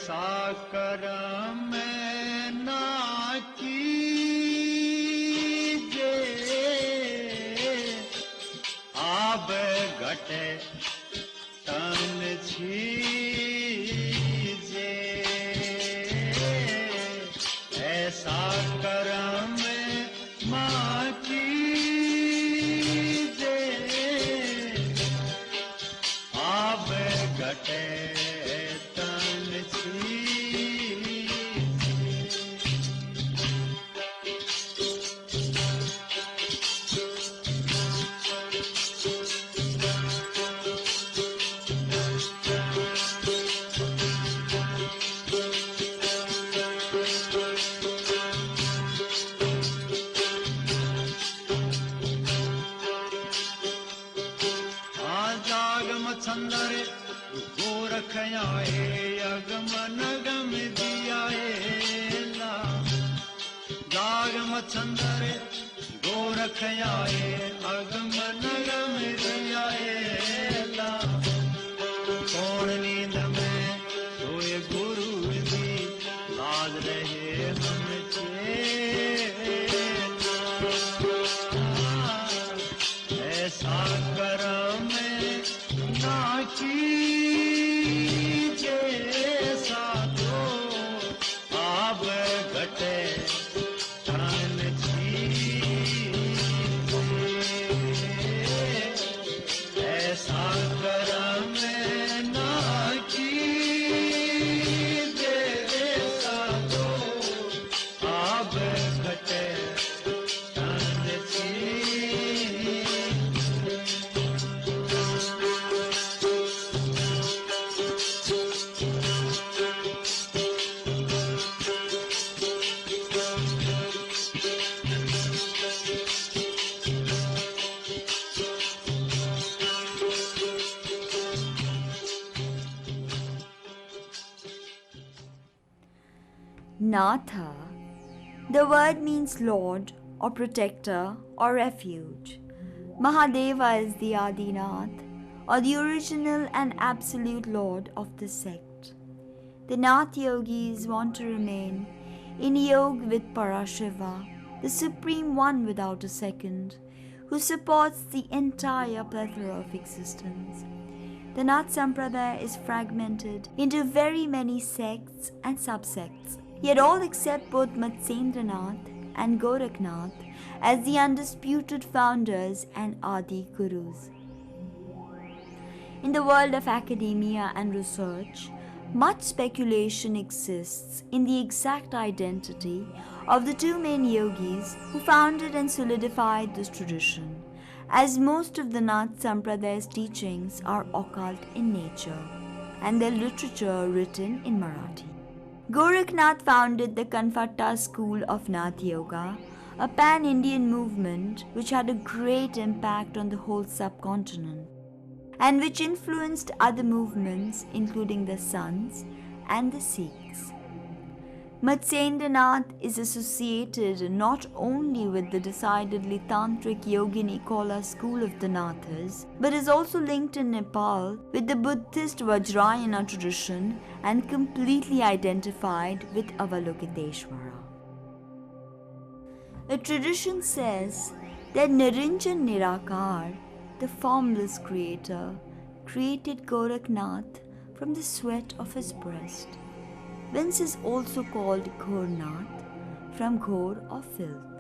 ऐसा करम ना कीजे आब घटे तन छीजे ऐसा करम मां कीजे आब घटे तन छीजे छंदर गोरख आए अगम नगम दियाए ला जागम छंदर गोरख आए अगम नगम दियाए ला कौन नींद में सोए गुरु दी लाज रहे हम चेला ऐसा करम ना कीजे साधो आब घटे तन छीजे ऐसा करम ना कीजे साधो आब घटे तन छीजे Natha. The word means Lord or protector or refuge. Mahadeva is the Adinath or the original and absolute Lord of the sect. The Nath yogis want to remain in yoga with Parashiva, the Supreme One without a second, who supports the entire plethora of existence. The Nath Sampradaya is fragmented into very many sects and subsects, yet all accept both Matsyendranath and Gorakhnath as the undisputed founders and Adi Gurus. In the world of academia and research, much speculation exists in the exact identity of the two main yogis who founded and solidified this tradition, as most of the Nath Sampradaya's teachings are occult in nature and their literature written in Marathi. Gorakhnath founded the Kanfatta school of Nath Yoga, a pan-Indian movement which had a great impact on the whole subcontinent and which influenced other movements including the Sants and the Sikhs. Matsyendranath is associated not only with the decidedly tantric Yogini Kola school of the Nathas, but is also linked in Nepal with the Buddhist Vajrayana tradition and completely identified with Avalokiteshvara. The tradition says that Niranjan Nirakar, the formless creator, created Gorakhnath from the sweat of his breast. Vince is also called Ghornath, from Ghor or filth.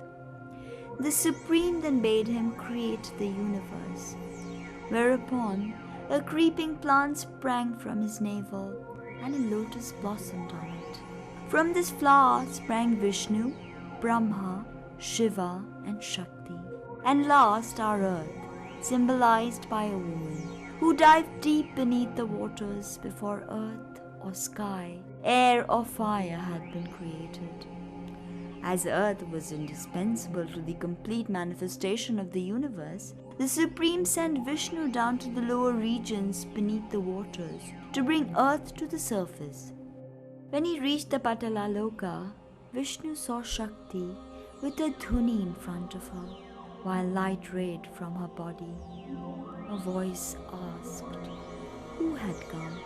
The Supreme then bade him create the universe, whereupon a creeping plant sprang from his navel and a lotus blossomed on it. From this flower sprang Vishnu, Brahma, Shiva and Shakti, and last our earth, symbolized by a woman who dived deep beneath the waters before earth or sky, air or fire had been created. As earth was indispensable to the complete manifestation of the universe, the Supreme sent Vishnu down to the lower regions beneath the waters to bring earth to the surface. When he reached the Patalaloka, Vishnu saw Shakti with a dhuni in front of her, while light rayed from her body. A voice asked, "Who had come?"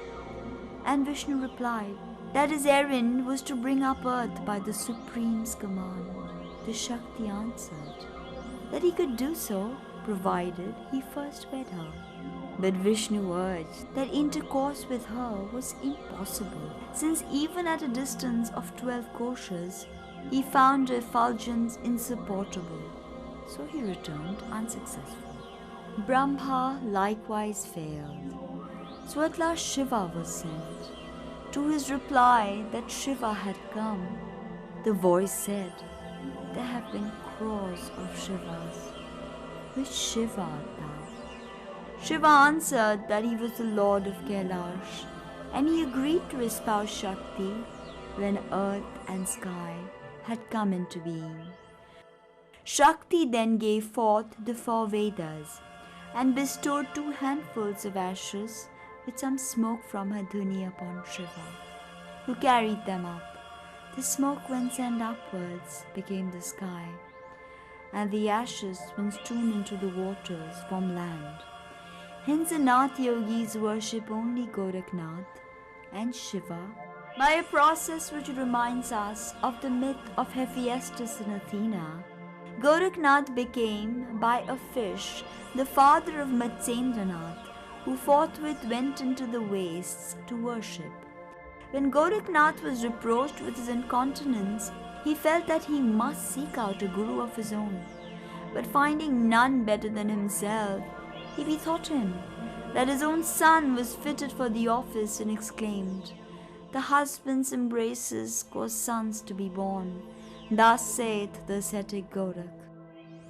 And Vishnu replied, that his errand was to bring up earth by the Supreme's command. The Shakti answered that he could do so provided he first wed her. But Vishnu urged that intercourse with her was impossible, since even at a distance of 12 koshas, he found her effulgence insupportable. So he returned unsuccessful. Brahma likewise failed. So at last Shiva was sent. To his reply that Shiva had come, the voice said, "There have been crores of Shivas. Which Shiva art thou?" Shiva answered that he was the lord of Kailash, and he agreed to espouse Shakti when earth and sky had come into being. Shakti then gave forth the 4 Vedas and bestowed 2 handfuls of ashes with some smoke from her dhuni upon Shiva, who carried them up. The smoke, when sent upwards, became the sky, and the ashes, when strewn into the waters, formed land. Hence the Nath yogis worship only Gorakhnath and Shiva by a process which reminds us of the myth of Hephaestus and Athena. Gorakhnath became, by a fish, the father of Matsyendranath, who forthwith went into the wastes to worship. When Gorakhnath was reproached with his incontinence, he felt that he must seek out a guru of his own. But finding none better than himself, he bethought him that his own son was fitted for the office, and exclaimed, "The husband's embraces cause sons to be born. Thus saith the ascetic Gorakh."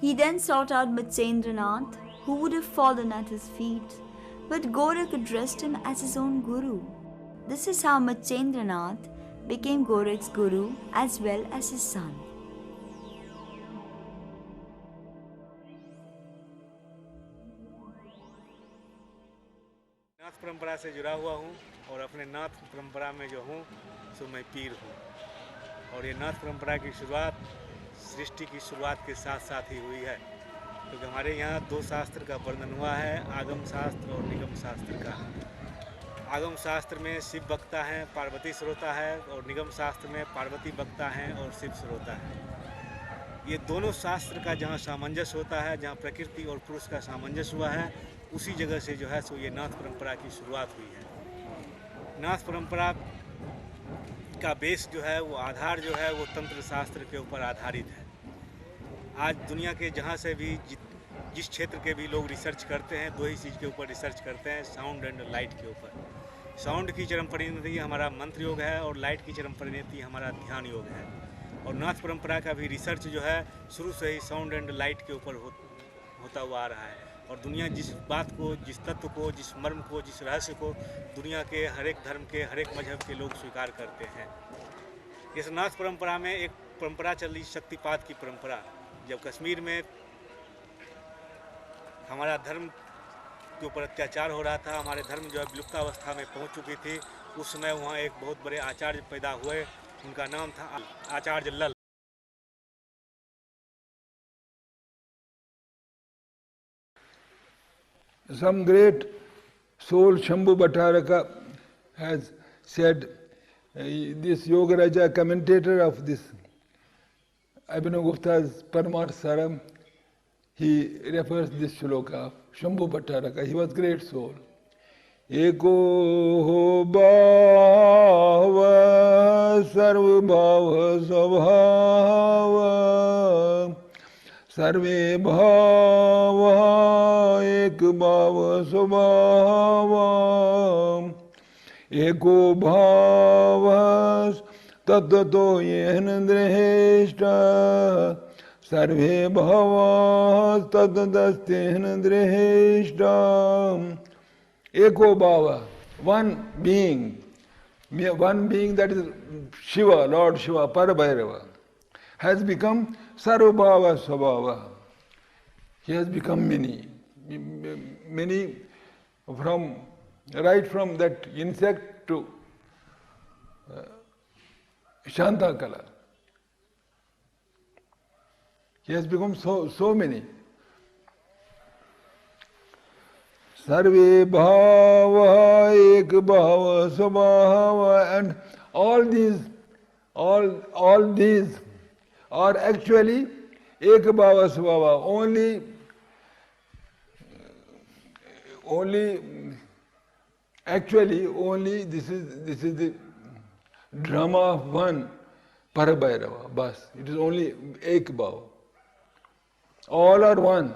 He then sought out Matsyendranath, who would have fallen at his feet, but Gorakh addressed him as his own guru. This is how Matsyendranath became Gorakh's guru as well as his son. नाथ परंपरा से जुड़ा हुआ हूँ और अपने नाथ परंपरा में जो हूँ सो मैं पीर हूँ। और ये नाथ परंपरा की शुरुआत सृष्टि की शुरुआत के साथ साथ ही हुई है, क्योंकि हमारे यहाँ 2 शास्त्र का वर्णन हुआ है, आगम शास्त्र और निगम शास्त्र का। आगम शास्त्र में शिव बकता है, पार्वती श्रोता है, और निगम शास्त्र में पार्वती बकता है और शिव श्रोता है। ये दोनों शास्त्र का जहाँ सामंजस्य होता है, जहाँ प्रकृति और पुरुष का सामंजस्य हुआ है, उसी जगह से जो है सो ये नाथ परंपरा की शुरुआत हुई है। नाथ परंपरा का बेस जो है वो आधार जो है वो तंत्र शास्त्र के ऊपर आधारित है। आज दुनिया के जहाँ से भी जिस क्षेत्र के भी लोग रिसर्च करते हैं, 2 ही चीज़ के ऊपर रिसर्च करते हैं, साउंड एंड लाइट के ऊपर। साउंड की चरम परिणति हमारा मंत्र योग है और लाइट की चरम परिणति हमारा ध्यान योग है। और नाथ परंपरा का भी रिसर्च जो है शुरू से ही साउंड एंड लाइट के ऊपर होता हुआ आ रहा है। और दुनिया जिस बात को, जिस तत्व को, जिस मर्म को, जिस रहस्य को दुनिया के हर एक धर्म के, हर एक मजहब के लोग स्वीकार करते हैं। इस नाथ परंपरा में एक परंपरा चली शक्तिपात की परंपरा। जब कश्मीर में हमारा धर्म के ऊपर अत्याचार हो रहा था, हमारे धर्म जो है विलुप्तावस्था में पहुंच चुकी थी, उस समय वहाँ एक बहुत बड़े आचार्य पैदा हुए, उनका नाम था आचार्य लल। Some great soul, Shambhu Bhattaraka, has said, this Yogaraja commentator of this Abhinavagupta's Paramarth Saram, he refers this shloka of Shambhu Bhattaraka. He was great soul. Eko bhava sarva bhava svabhava sarve bhava ek bhava svabhava eko bhava tattato yen dreshta sarve bhava tattadasten dreshta. Eko bhava, one being that is Shiva, Lord Shiva, Parabhairava, has become Sarvabhava Svabhava. He has become many right from that insect to Shantakala. He has become so many. Sarve bhava ek bhava svabhava, and all these are actually ekabhava svabhava. Only this is the drama of one Parabhairava, bas. It is only ekabhava. All are one.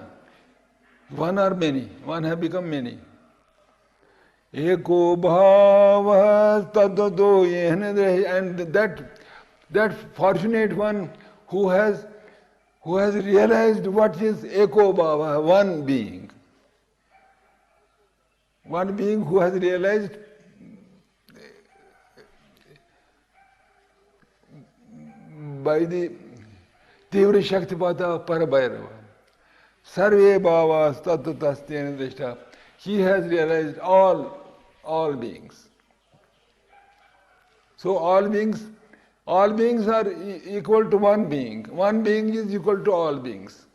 One are many. One have become many. Eko bhava tadado yehnadre. And that fortunate one who has realized what is eko bhava, one being. One being who has realized by the Tivra Shaktipata of Parabhairava. Sarve bhavas tattvatastena drishta. He has realized all beings. So all beings are equal to one being. One being is equal to all beings.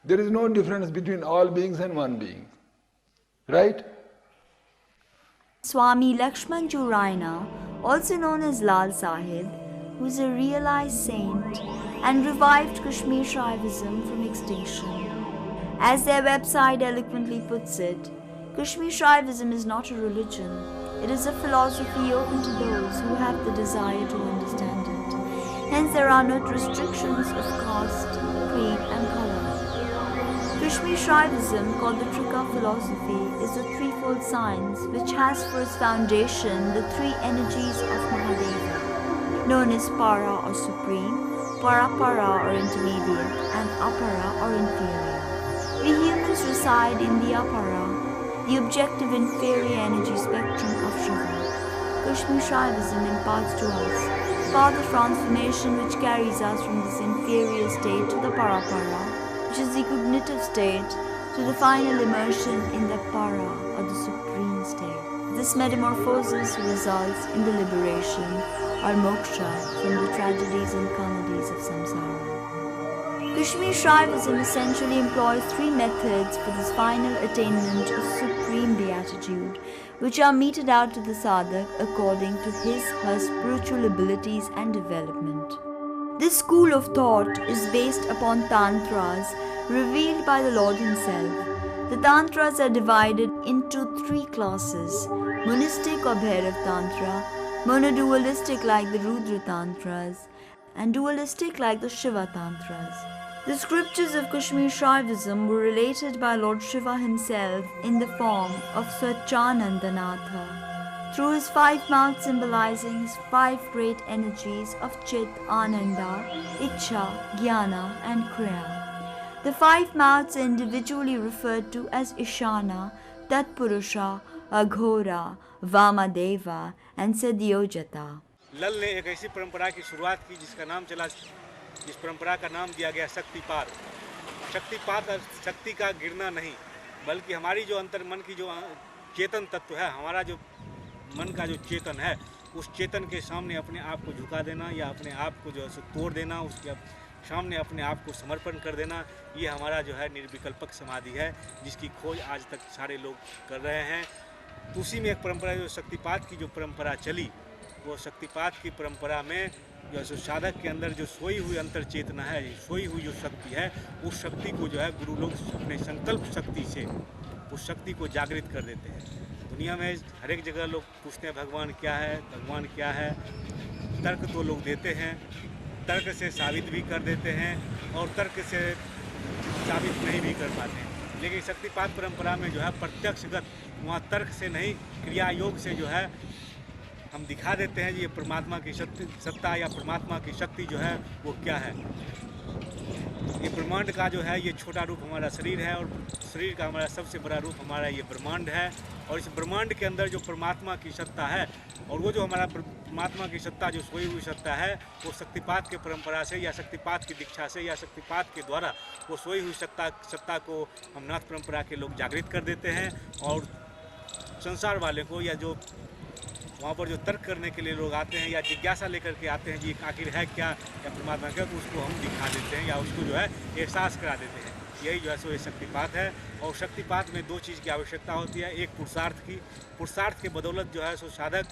There is no difference between all beings and one being. Right? Swami Lakshmanju Raina, also known as Lal Sahib, who is a realized saint and revived Kashmir Shaivism from extinction. As their website eloquently puts it, Kashmir Shaivism is not a religion. It is a philosophy open to those who have the desire to understand it. Hence there are no restrictions of caste, creed and color. Kashmir Shaivism, called the Trika philosophy, is a threefold science which has for its foundation the three energies of Mahadeva, known as Para or supreme, Parapara or intermediate, and Apara or inferior. We humans reside in the Apara, the objective inferior energy spectrum of Shiva. Kashmir Shaivism imparts to us the path of transformation which carries us from this inferior state to the Parapara, which is the cognitive state, to the final immersion in the Para or the supreme state. This metamorphosis results in the liberation or moksha from the tragedies and comedies of samsara. Kashmir Shaivism essentially employs three methods for this final attainment of supreme beatitude, which are meted out to the sadhak according to her spiritual abilities and development. This school of thought is based upon tantras revealed by the Lord Himself. The tantras are divided into three classes: monistic or Bhairav Tantra, monodualistic like the Rudra Tantras, and dualistic like the Shiva Tantras. The scriptures of Kashmir Shaivism were related by Lord Shiva himself in the form of Satchidanandanatha, through his 5 mouths symbolizing his 5 great energies of Chit, Ananda, Ichha, Jnana and Kriya. The 5 mouths are individually referred to as Ishana, Tatpurusha, Aghora, Vamadeva and Sadyojata. लल ने एक ऐसी परंपरा की शुरुआत की जिस परंपरा का नाम दिया गया शक्तिपात। शक्तिपात शक्ति का गिरना नहीं, बल्कि हमारी जो अंतर मन की जो चेतन तत्व है, हमारा जो मन का जो चेतन है, उस चेतन के सामने अपने आप को झुका देना या अपने आप को जो है तोड़ देना, उसके सामने अपने आप को समर्पण कर देना, ये हमारा जो है निर्विकल्पक समाधि है, जिसकी खोज आज तक सारे लोग कर रहे हैं। उसी में एक परंपरा जो शक्तिपात की जो परंपरा चली, वो शक्तिपात की परंपरा में जो है साधक के अंदर जो सोई हुई अंतर चेतना है, सोई हुई जो शक्ति है, उस शक्ति को जो है गुरु लोग अपने संकल्प शक्ति से उस शक्ति को जागृत कर देते हैं। दुनिया में हर एक जगह लोग पूछते हैं भगवान क्या है, भगवान क्या है। तर्क तो लोग देते हैं, तर्क से साबित भी कर देते हैं और तर्क से साबित नहीं भी कर पाते हैं। लेकिन शक्तिपात परंपरा में जो है प्रत्यक्षगत, वहाँ तर्क से नहीं, क्रिया योग से जो है हम दिखा देते हैं ये परमात्मा की सत्ता या परमात्मा की शक्ति जो है वो क्या है। ये ब्रह्मांड का जो है ये छोटा रूप हमारा शरीर है और शरीर का हमारा सबसे बड़ा रूप हमारा ये ब्रह्मांड है। और इस ब्रह्मांड के अंदर जो परमात्मा की सत्ता है और वो जो हमारा परमात्मा की सत्ता जो सोई हुई सत्ता है, वो शक्तिपात के परंपरा से या शक्तिपात की दीक्षा से या शक्तिपात के द्वारा वो सोई हुई सत्ता को हम नाथ परंपरा के लोग जागृत कर देते हैं। और संसार वाले को या जो वहाँ पर जो तर्क करने के लिए लोग आते हैं या जिज्ञासा लेकर के आते हैं जी आखिर है क्या या परमात्मा क्या, तो उसको हम दिखा देते हैं या उसको जो है एहसास करा देते हैं। यही जो है सो ये शक्तिपात है। और शक्तिपात में 2 चीज़ की आवश्यकता होती है, एक पुरुषार्थ की, पुरुषार्थ के बदौलत जो है सो साधक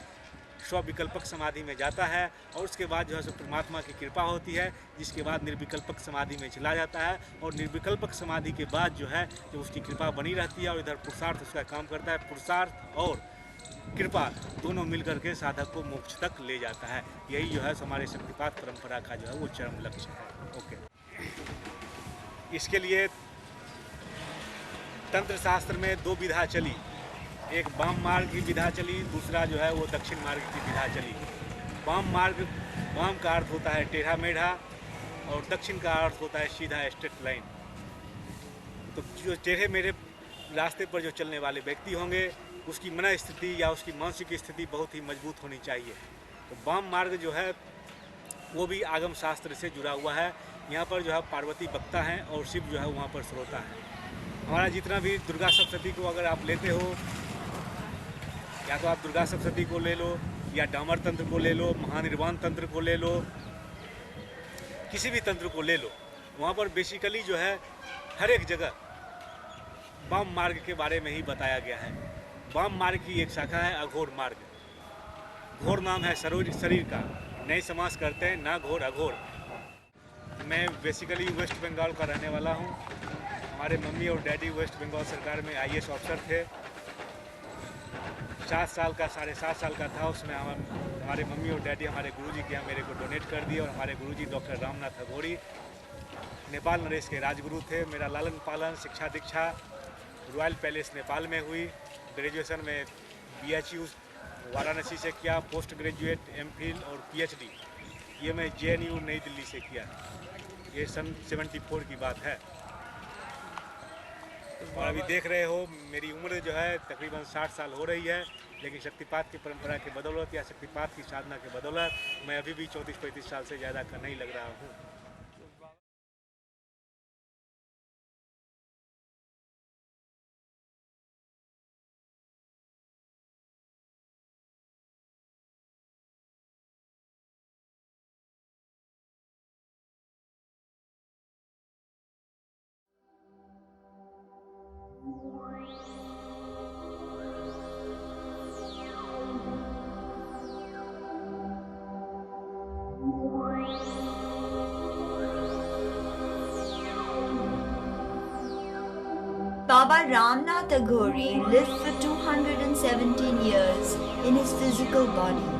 स्व-विकल्पक समाधि में जाता है और उसके बाद जो है सो परमात्मा की कृपा होती है, जिसके बाद निर्विकल्पक समाधि में चला जाता है। और निर्विकल्पक समाधि के बाद जो है जो उसकी कृपा बनी रहती है और इधर पुरुषार्थ उसका काम करता है। पुरुषार्थ और कृपा दोनों मिलकर के साधक को मोक्ष तक ले जाता है। यही जो है हमारे शक्तिपात परंपरा का जो है वो चरम लक्ष्य है। ओके, इसके लिए तंत्र शास्त्र में दो विधा चली, एक वाम मार्ग की विधा चली, दूसरा जो है वो दक्षिण मार्ग की विधा चली। वाम मार्ग, वाम का अर्थ होता है टेढ़ा मेढ़ा और दक्षिण का अर्थ होता है सीधा स्ट्रेट लाइन। तो जो टेढ़े मेढ़े रास्ते पर जो चलने वाले व्यक्ति होंगे उसकी मन स्थिति या उसकी मानसिक स्थिति बहुत ही मजबूत होनी चाहिए। तो वाम मार्ग जो है वो भी आगम शास्त्र से जुड़ा हुआ है। यहाँ पर जो है पार्वती वक्ता हैं और शिव जो है वहाँ पर श्रोता है। हमारा जितना भी दुर्गा सप्तशती को अगर आप लेते हो, या तो आप दुर्गा सप्तशती को ले लो या डामर तंत्र को ले लो, महानिर्वाण तंत्र को ले लो, किसी भी तंत्र को ले लो, वहाँ पर बेसिकली जो है हर एक जगह वाम मार्ग के बारे में ही बताया गया है। वाम मार्ग की एक शाखा है अघोर मार्ग। घोर नाम है शरीर का, नए समास करते हैं ना घोर अघोर। मैं बेसिकली वेस्ट बंगाल का रहने वाला हूँ। हमारे मम्मी और डैडी वेस्ट बंगाल सरकार में IAS ऑफिसर थे। 7 साल का 7.5 साल का था, उसमें हमारे मम्मी और डैडी हमारे गुरुजी के यहाँ मेरे को डोनेट कर दिए। और हमारे गुरुजी डॉक्टर रामनाथ अघोरी नेपाल नरेश के राजगुरु थे। मेरा लालन पालन, शिक्षा दीक्षा रॉयल पैलेस नेपाल में हुई। ग्रेजुएशन में BHU वाराणसी से किया, पोस्ट ग्रेजुएट MPhil और PhD ये मैं JNU नई दिल्ली से किया। ये सन 74 की बात है। और अभी देख रहे हो मेरी उम्र जो है तकरीबन 60 साल हो रही है, लेकिन शक्तिपात की परंपरा की बदौलत या शक्तिपात की साधना की बदौलत मैं अभी भी 34-35 साल से ज़्यादा का नहीं लग रहा हूँ। Baba Ramnath Aghori lived for 217 years in his physical body.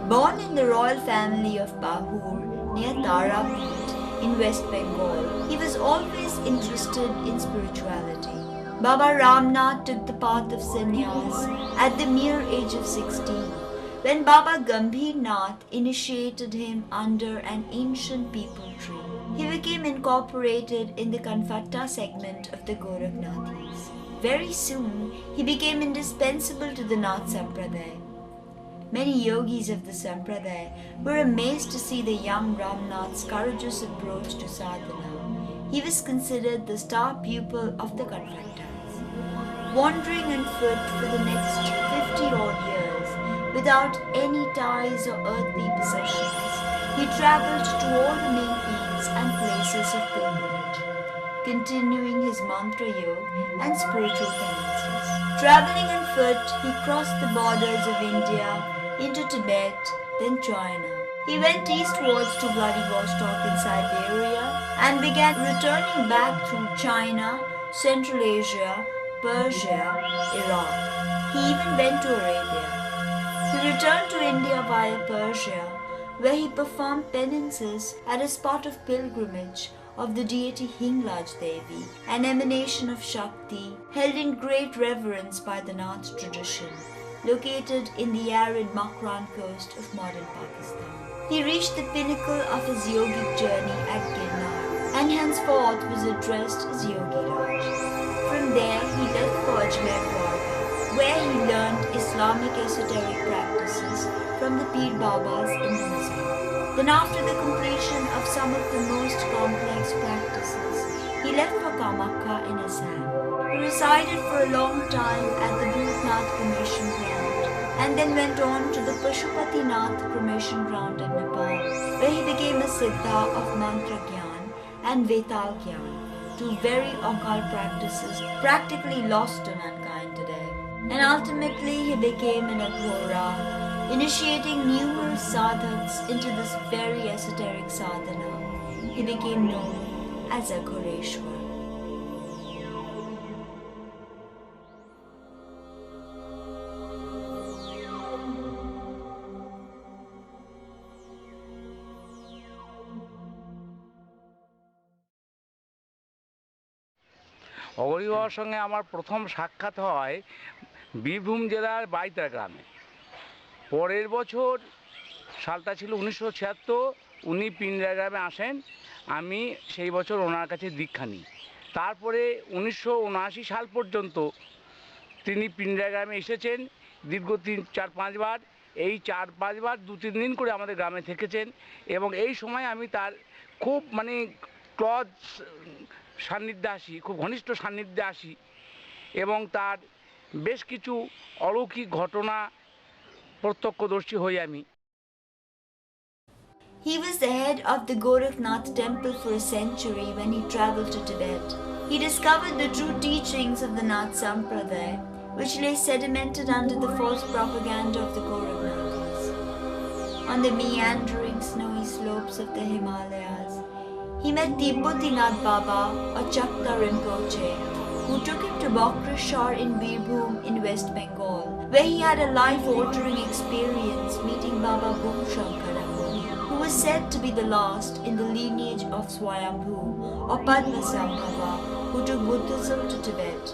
Born in the royal family of Bahur near Tarapet in West Bengal, he was always interested in spirituality. Baba Ramnath took the path of sannyas at the mere age of 16, when Baba Gambhir Nath initiated him under an ancient peepal tree. He became incorporated in the Kanfatta segment of the Gorakhnathis. Very soon, he became indispensable to the Nath Sampradaya. Many yogis of the Sampradaya were amazed to see the young Ramnath's courageous approach to sadhana. He was considered the star pupil of the Kanfattas. Wandering on foot for the next 50-odd years, without any ties or earthly possessions, he travelled to all the main peaks and places of pilgrimage, continuing his mantra yoga and spiritual penances. Travelling on foot, he crossed the borders of India into Tibet, then China. He went eastwards to Vladivostok in Siberia and began returning back through China, Central Asia, Persia, Iraq. He even went to Arabia. He returned to India via Persia, where he performed penances at a spot of pilgrimage of the deity Hinglaj Devi, an emanation of Shakti held in great reverence by the Nath tradition, located in the arid Makran coast of modern Pakistan. He reached the pinnacle of his yogic journey at Girnar, and henceforth was addressed as Yogi Raj. From there he left for Ajmer Dwarka, where he learned Islamic esoteric practices from the Peer Babas in the Nizam. Then after the completion of some of the most complex practices, he left for Kamakya in Assam. He resided for a long time at the Bhutnath cremation ground and then went on to the Pashupatinath cremation ground in Nepal, where he became a Siddha of Mantra Gyan and Vetal Gyan, two very occult practices practically lost to mankind today. And ultimately he became an Aghora initiating numerous sadhaks into this very esoteric sadhana. He became known as Aghoreshwar. অঘরী বাবার সঙ্গে আমার প্রথম সাক্ষাৎ হয় বীরভূম জেলার বাইতরা গ্রামে। পরের বছর সালটা ছিল 1976, উনি পিন্ডা গ্রামে আসেন, আমি সেই বছর ওনার কাছে দীক্ষা নিই। তারপরে 1979 সাল পর্যন্ত তিনি পিন্ডা গ্রামে এসেছেন দীর্ঘ 4-5 বার। এই 4-5 বার 2-3 দিন করে আমাদের গ্রামে থেকেছেন এবং এই সময় আমি তার খুব ক্লজ সান্নিধ্যে আসি, খুব ঘনিষ্ঠ সান্নিধ্যে আসি এবং তার বেশ কিছু অলৌকিক ঘটনা প্রত্যক্ষদর্শী হই আমি। He was the head of the Gorakhnath temple for a century when he travelled to Tibet. He discovered the true teachings of the Nath Sampradaya, which lay sedimented under the false propaganda of the Gorakhnathis. On the meandering snowy slopes of the Himalayas, he met Tibbati Nath Baba or Chakta Rinpoche, who took him to Bokreshwar in Birbhum in West Bengal, where he had a life-altering experience meeting Baba Bhumshankara, who was said to be the last in the lineage of Swayambhu or Padmasambhava, who took Buddhism to Tibet.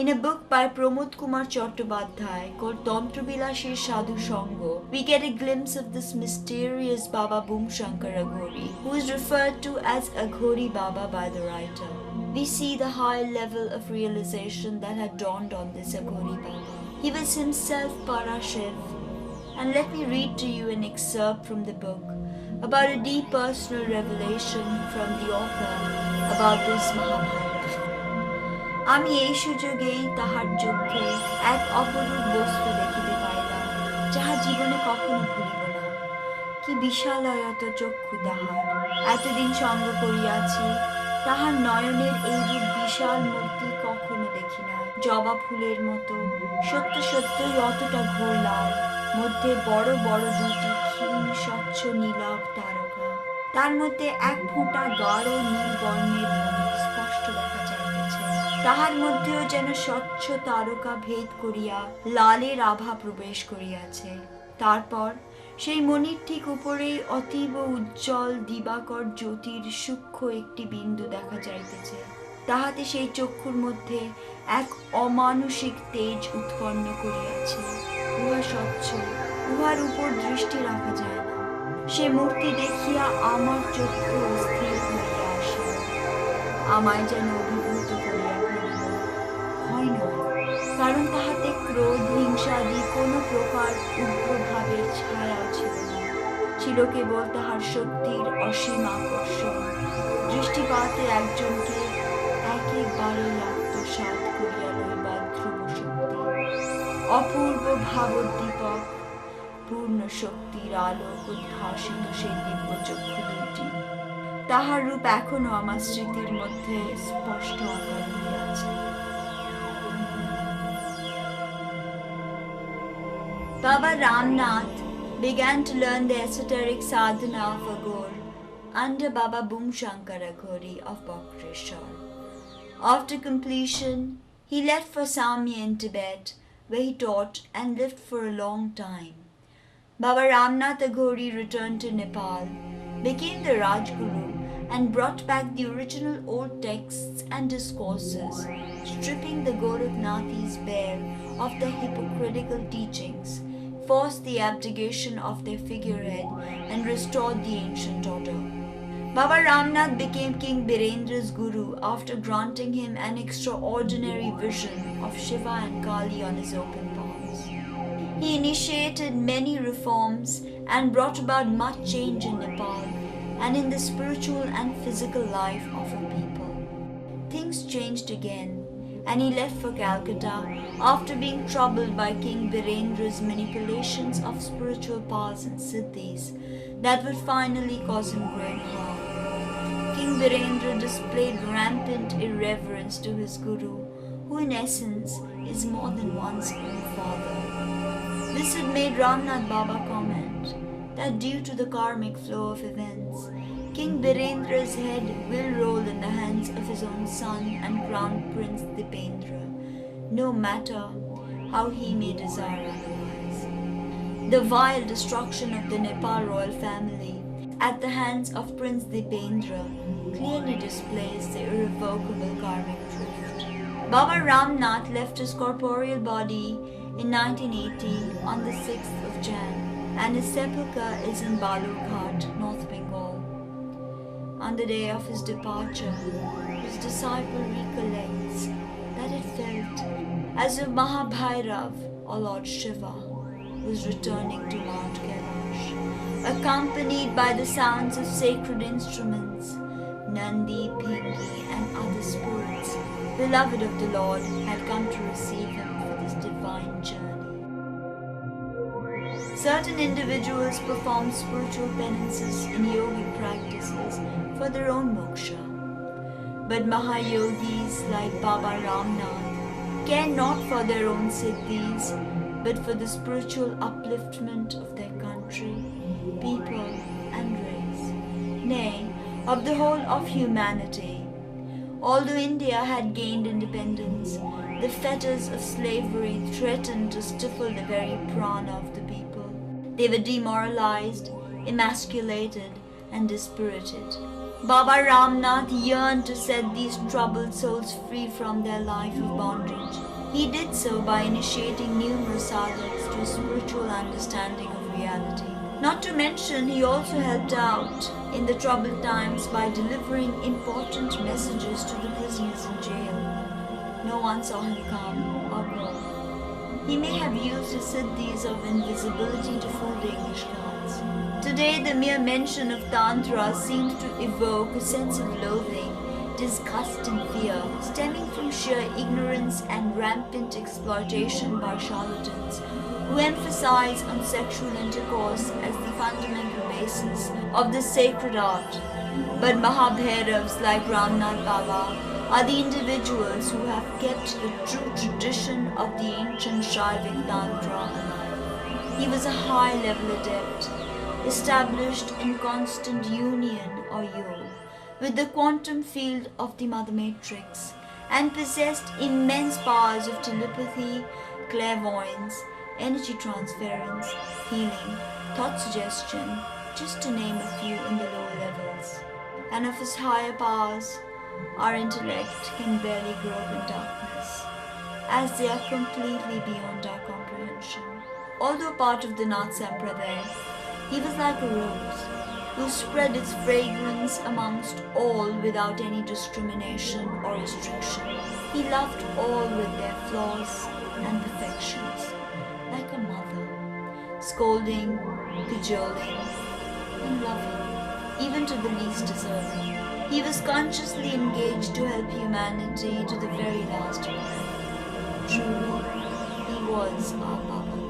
In a book by Pramod Kumar Chattopadhyay called Tantrabilashi Sadhu Sangha, we get a glimpse of this mysterious Baba Bhumshankara Aghori, who is referred to as Aghori Baba by the writer. We see the high level of realization that had dawned on this Aghori Baba. He was himself Parashiv. And let me read to you an excerpt from the book about a deep personal revelation from the author about this Mahabharata. আমি এই সুযোগেই তাহার চক্ষে এক অপরূপ বস্তু দেখিতে পাইলাম, যাহা জীবনে কখনো ভুলিব না। কি বিশালয়ত চক্ষু তাহার! এতদিন সঙ্গ করিয়াছি, তাহার নয়নের এইরূপ বিশাল মূর্তি কখনো দেখি নাই। জবা ফুলের মতো, সত্য সত্যই অতটা ঘোর লাল, মধ্যে বড় বড় দুটি ক্ষীণ স্বচ্ছ নীলাভ তারকা, তার মধ্যে এক ফোঁটা গাঢ় নীল বর্ণের মণি স্পষ্ট দেখা যাইতেছে। তাহার মধ্যেও যেন স্বচ্ছ তারকা ভেদ করিয়া লালের আভা প্রবেশ করিয়াছে। তারপর সেই মণির ঠিক উপরেই অতীব উজ্জ্বল দিবাকর জ্যোতির সূক্ষ্ম একটি বিন্দু দেখা যাইতেছে। তাহাতে সেই চক্ষুর মধ্যে এক অমানুষিক তেজ উৎপন্ন করিয়াছে। উহা স্বচ্ছ, উহার উপর দৃষ্টি রাখা যায় না। সে মূর্তি দেখিয়া আমার চক্ষু অস্থির হইয়া আসে, আমায় যেন অভিভূত করিয়া ফেলিল। হয় নয়, কারণ তাহাতে ক্রোধ হিংসাদি কোনো প্রকার উগ্রভাবের ছায়া ছিল না, ছিল কেবল তাহার শক্তির অসীম আকর্ষণ। দৃষ্টিপাতে একজনকে একেবারেই আত্মসাৎ করিয়া লইবার ধ্রুব শক্তি, অপূর্ব ভাবোদ্দীপক, পূর্ণ শক্তির আলোক উদ্ভাসিত সেই দিব্য চক্ষু দুটি। তাহার রূপ এখনো আমার স্মৃতির মধ্যে স্পষ্ট আকার হইয়াছে। Baba Ramnath began to learn the esoteric sadhana of Aghor under Baba Bhumshankara Aghori of Bokreshwar. After completion, he left for Samya in Tibet, where he taught and lived for a long time. Baba Ramnath Aghori returned to Nepal, became the Rajguru, and brought back the original old texts and discourses, stripping the Gorakhnathis bare of their hypocritical teachings, forced the abdication of their figurehead, and restored the ancient order. Baba Ramnath became King Birendra's guru after granting him an extraordinary vision of Shiva and Kali on his open palms. He initiated many reforms and brought about much change in Nepal and in the spiritual and physical life of her people. Things changed again, and he left for Calcutta after being troubled by King Birendra's manipulations of spiritual powers and siddhis that would finally cause him great harm. King Birendra displayed rampant irreverence to his guru, who in essence is more than one's own father. This had made Ramnath Baba comment that due to the karmic flow of events, King Birendra's head will roll in the hands of his own son and crown Prince Dipendra, no matter how he may desire otherwise. The vile destruction of the Nepal royal family at the hands of Prince Dipendra clearly displays the irrevocable karmic drift. Baba Ramnath left his corporeal body in 1980 on the 6th of Jan, and his sepulchre is in Balurghat, North Bengal. On the day of his departure, his disciple recollects that it felt as if Mahabhairav, or Lord Shiva, was returning to Mount Kailash, accompanied by the sounds of sacred instruments. Nandi, Pingi, and other spirits, beloved of the Lord, had come to receive him for this divine journey. Certain individuals perform spiritual penances in yogic practices for their own moksha. But Mahayogis like Baba Ramnath care not for their own siddhis, but for the spiritual upliftment of their country, people, and race, nay, of the whole of humanity. Although India had gained independence, the fetters of slavery threatened to stifle the very prana of the people. They were demoralized, emasculated, and dispirited. Baba Ramnath yearned to set these troubled souls free from their life of bondage. He did so by initiating numerous sadhaks to a spiritual understanding of reality. Not to mention, he also helped out in the troubled times by delivering important messages to the prisoners in jail. No one saw him come or go. He may have used his siddhis of invisibility to fool the English gods. Today, the mere mention of Tantra seems to evoke a sense of loathing, disgust and fear, stemming from sheer ignorance and rampant exploitation by charlatans who emphasize on sexual intercourse as the fundamental basis of this sacred art. But Mahabhairavs like Ramnath Baba are the individuals who have kept the true tradition of the ancient Shaivik Tantra alive. He was a high-level adept, established in constant union or yoga with the quantum field of the Mother Matrix, and possessed immense powers of telepathy, clairvoyance, energy transference, healing, thought suggestion, just to name a few in the lower levels. And of his higher powers, our intellect can barely grope in darkness, as they are completely beyond our comprehension. Although part of the Nath Sampradaya, he was like a rose, who spread its fragrance amongst all without any discrimination or restriction. He loved all with their flaws and perfections, like a mother, scolding, cajoling, and loving, even to the least deserving. He was consciously engaged to help humanity to the very last breath. Truly, he was our Baba.